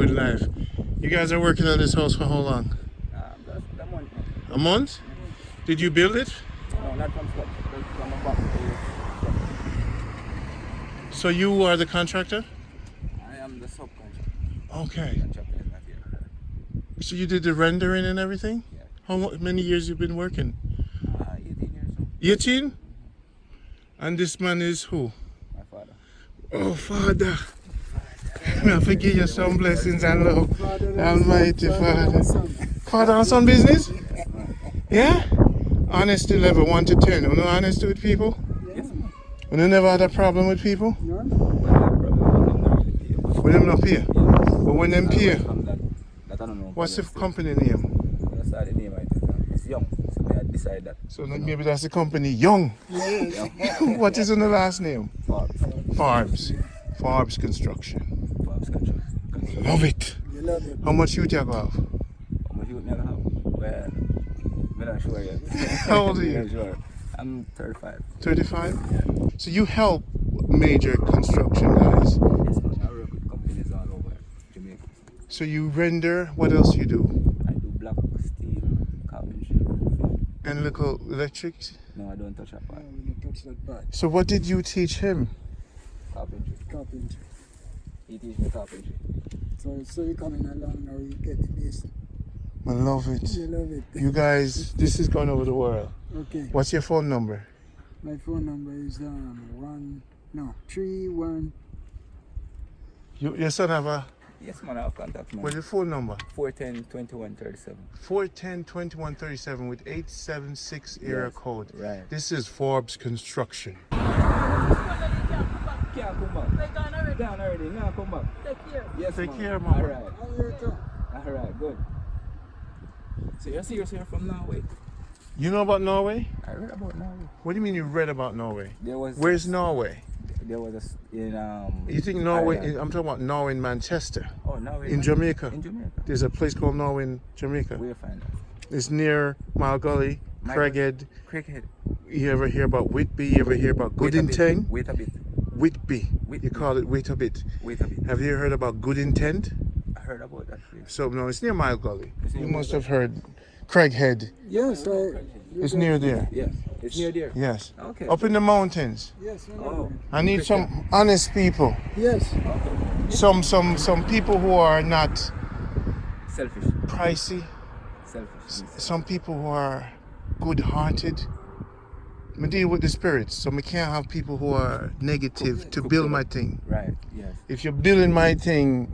Good Life. You guys are working on this house for how long? Just a month. A month? Did you build it? No, not from scratch. Just from a box. So you are the contractor? I am the subcontractor. Okay. Contractor is not here. So you did the rendering and everything? Yeah. Many years you been working? 18 years old. 18? And this man is who? My father. Oh, Father. May I forgive you some blessings and love. Almighty Father. Father and son business? Yeah? Honesty level 1 to 10. You know honesty with people? Yes, man. You never had a problem with people? No. When them not pay? But when them pay, That I don't know. what's the company name? That's the name I think. It's young. So I decide that. So maybe that's the company Young. What is in the last name? Forbes Construction. Forbes Construction. Love it. You love it. How much you take off? How much you would never have? Well, I'm not sure yet. How old are you? I'm not sure. I'm 35. 35? So you help major construction guys. Yes, man. I work with companies all over Jamaica. So you render, what else you do? I do black, steel, carpentry, roofing. And local electrics? No, I don't touch that part. We don't touch that part. So what did you teach him? Carpentry. Carpentry. He teach me carpentry. So you coming along now, you get the base. I love it. You love it. You guys, this is going over the world. Okay. What's your phone number? My phone number is 31. Your son have a, Yes, man, I have contact, man. what's your phone number? 410-2137. 410-2137 with 876 area Yes, code. right. This is Forbes Construction. Can't come back. They gone already. Gone already. Now come back. Take care. Yes, Take man. care, man. Alright. How you too? Alright, good. So you're serious here from Norway? You know about Norway? I read about Norway. What do you mean you read about Norway? There was Where's Norway? There was a in You think Norway? Ireland. I'm talking about Norway in Manchester. Oh, Norway. In Jamaica. In Jamaica. There's a place called Norway in Jamaica. Where you find that? It's near Mile Gully, Craighead. Craighead. You ever hear about Whitby? You ever hear about Good Intent? Wait a bit. Whitby. You call it Wait a Bit. Wait a bit. Have you heard about Good Intent? I heard about that place. So no, it's near Mile Gully. It's near You Mile must have heard Craighead. Yes, It's near there. Yes. It's near there. Yes. Okay. Up in the mountains. Yes, I Oh. know. I need some honest people. Yes. Some people who are not Selfish. pricey. Selfish. Some people who are good-hearted. I deal with the spirits, so I can't have people who are negative to build my thing. Right. Yes. If you're building my thing,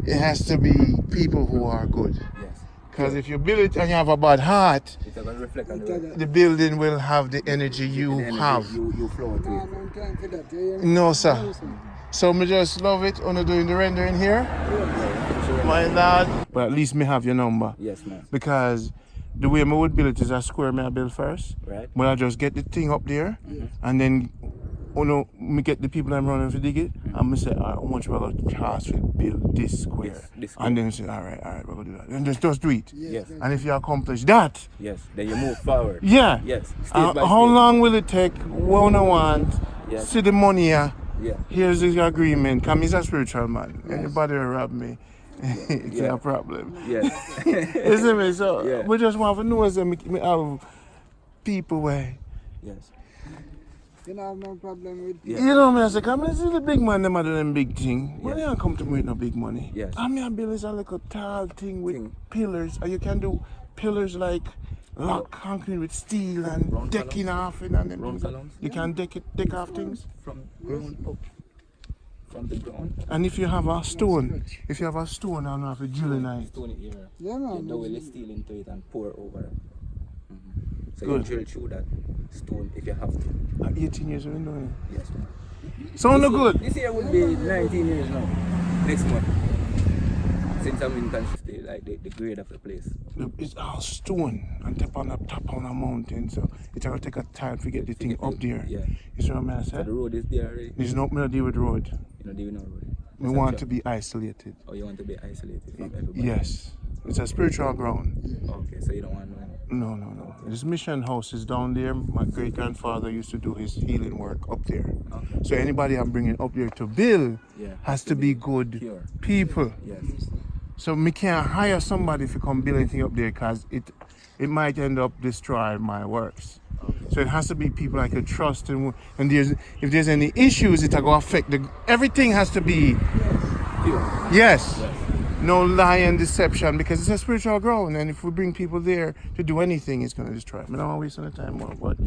it has to be people who are good. Yes. Because if you build it and you have a bad heart, It's going to reflect on the road. the building will have the energy you The energy have. You flow to No, it. no time for that. You hear me? No, sir. No, sir. So me just love it when you're doing the rendering here. My lad. But at least me have your number. Yes, man. Because the way I would build it is a square me I build first. Right. But I just get the thing up there and then me get the people I'm running to dig it and me say, all right, how much we're going to charge to build this square? This square. And then say, all right, we're going to do that. And just do it. Yes. And if you accomplish that, Yes. Then you move forward. yeah. Yes. Stage by How stage. long will it take? What I want, Yes. see the money here. Yeah. Here's the agreement. Come, he's a spiritual man. Anybody will rob me, it's Yeah. a problem. Yes. You see me? So Yeah. we just want to know that me have people where, Yes. You don't have no problem with Yeah. you know me, I say, come and see the big man, them are doing them big thing. Why Yes. you don't come to me with no big money? Yes. I mean, I build is a little tall thing with Thing. pillars. And you can do pillars like lock concrete with steel and Round decking columns. off it and them Round things. columns. You can deck off things. From ground up. From the ground. And if you have a stone, I don't have to drill in it. Stone it here. Yeah, man. The will steel into it and pour over it. So Good. you drill through that stone if you have to. At 18 years old, doing Yes, man. it. Sound This good. This year would be 19 years now. Next month. Since I'm in Manchester, like the grade of the place. It's all stone and top on a mountain, so it's gonna take a time to get the thing up there. Yeah. You see what I So said? the road is there already. There's no melody with road. You know, they know already. We want to be isolated. Oh, you want to be isolated from everybody? Yes. It's a spiritual ground. Okay, so you don't want no. No. This mission house is down there. My great grandfather used to do his healing work up there. Okay. So anybody I'm bringing up there to build Yeah. has to be good Pure. people. Yes. So me can't hire somebody to come build anything up there because it might end up destroying my works. So it has to be people I could trust, and if there's any issues, it will affect everything has to be yes. No lie and deception, because it's a spiritual ground, and if we bring people there to do anything, it's going to destroy it. I don't waste any time more, but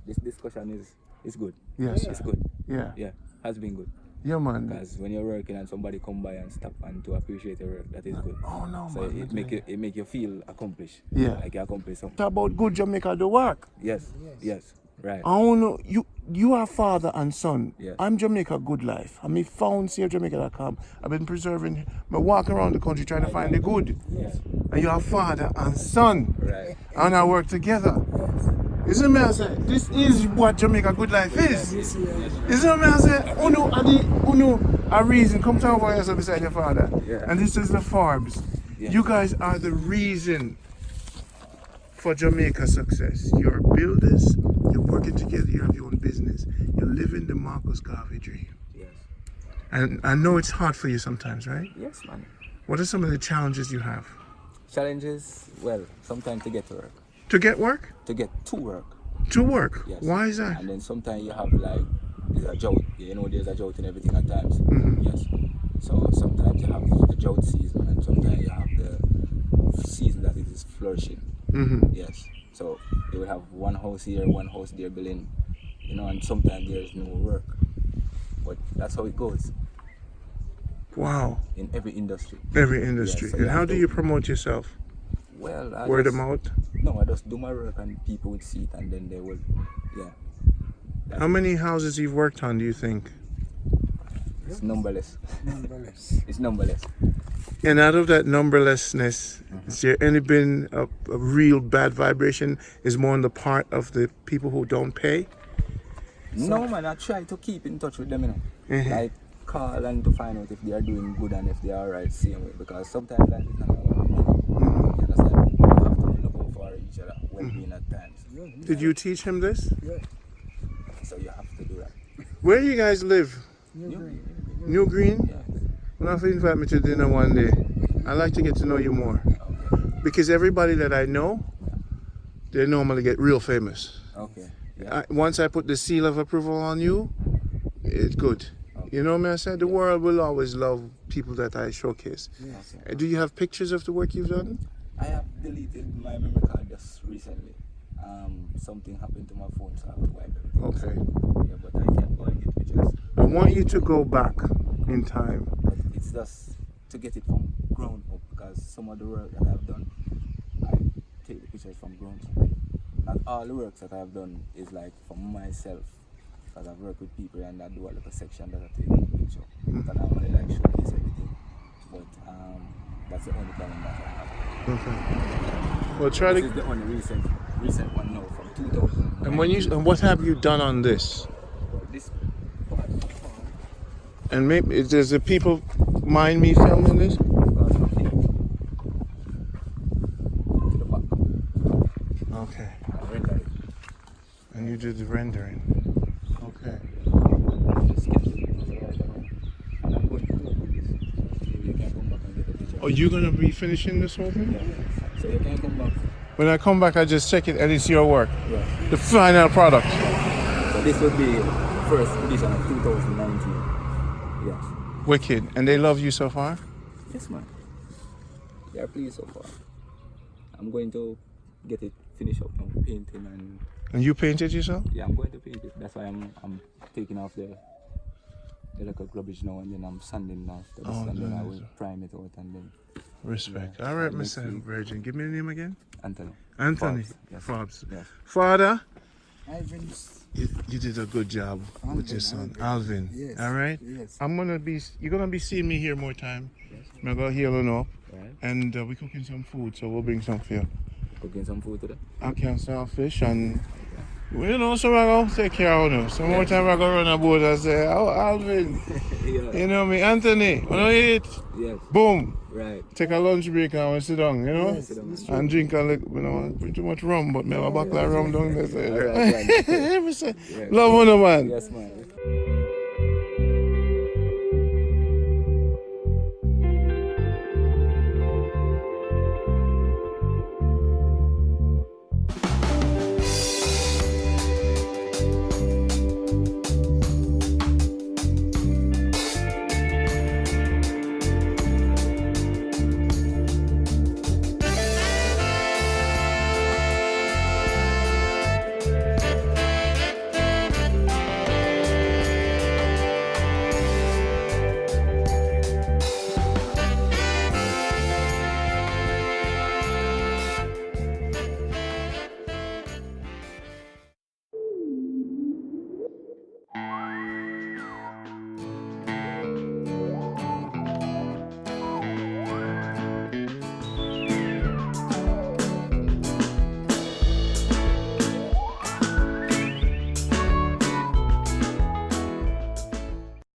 this discussion is good. Yes, it's good. Yeah, Has been good. Yeah, man. Because when you're working and somebody come by and stop and to appreciate your work, that is good. Oh no, so man. it make you feel accomplished. Yeah, like you accomplish something. Talk about good Jamaica do work. Yes. Right. I don't know, you are father and son. Yes. I'm Jamaica Good Life. I'm found here Jamaica.com. I've been preserving, I walk around the country trying to find the good. Yes. And you are father and son. Right. And I work together. Isn't me I say, this is what Jamaica Good Life is. Isn't me I say, uno a reason, come to over here beside your father. Yeah. And this is the Forbes. Yeah. You guys are the reason for Jamaica success. You're builders, you're working together, you have your own business. You're living the Marcus Garvey dream. Yes. And I know it's hard for you sometimes, right? Yes, man. What are some of the challenges you have? Challenges, well, sometimes to get to work. To get work? To get to work. To work? Yes. Why is that? And then sometimes you have there's a drought. You know, there's a drought in everything at times. Mm-hmm. Yes. So sometimes you have the drought season, and sometimes you have the season that it is flourishing. Mm-hmm. Yes. So you will have one house here, one house there building, and sometimes there is no work. But that's how it goes. Wow. In every industry. Every industry. Yes, so and how do you promote yourself? Well, word of mouth? No, I just do my work and people would see it, and then they will, How many houses you've worked on, do you think? It's numberless. It's numberless. And out of that numberlessness, is there any been a real bad vibration? Is more on the part of the people who don't pay? No, man, I try to keep in touch with them, Like call and to find out if they are doing good and if they are alright same way, because sometimes life is not about money. You understand? You have to look out for each other well-being at times. Did you teach him this? Yeah. So you have to do that. Where do you guys live? New Green? Yeah. Well, if you invite me to dinner one day, I'd like to get to know you more. Okay. Because everybody that I know, they normally get real famous. Okay. Yeah. Once I put the seal of approval on you, it's good. Okay. You know what I said? The world will always love people that I showcase. Yes. Okay. Do you have pictures of the work you've done? I have deleted my memory card just recently. Something happened to my phone, so I have to wipe everything. Okay. Yeah, but I can go and get pictures. I want you to go back in time. But it's just to get it from ground up, because some of the work that I've done, I take the pictures from ground up. Not all the works that I've done is like for myself, because I've worked with people and I do a little section that I take a picture. But I only like showcase everything. But that's the only problem that I have. Okay. Well, try This to. is the only recent one now from 2000. And what have you done on this? This part of the farm, And maybe does the people mind me filming this? goes from here to the back. Okay. I render it. And you did the rendering. Okay. Just sketch it right around. And I'm going to do this. Maybe you can come back and get a picture. Are you gonna be finishing this whole thing? Yeah. So you can come back. When I come back, I just check it and it's your work. Yeah. The final product. So this would be the first edition of 2019. Yes. Wicked. And they love you so far? Yes, man. They are pleased so far. I'm going to get it finished up now, painting And you painted yourself? yeah, I'm going to paint it. That's why I'm taking off the little rubbish now, and then I'm sanding after this, and then I will prime it out and then Respect. Yeah. All right, Next Mr. week. Virgin. Give me your name again. Anthony. Anthony. Forbes, yes. Forbes. Yes. Father, Ivan. you did a good job with your son, Alvin. Yes. All right? Yes. You're gonna be seeing me here more time. I'm gonna heal and up. Right. And we're cooking some food, so we'll bring some for you. Cooking some food today. I can sell fish and so I go take care of you. Some more time I go run a boat and say, oh Alvin, Yeah. you know me, Anthony, wanna eat? Yes. Boom. Right. Take a lunch break and we sit down, Yes, Sit down. that's And drink a little, too much rum, but me have a bottle of rum down there. Alright, Love one man. yes, man.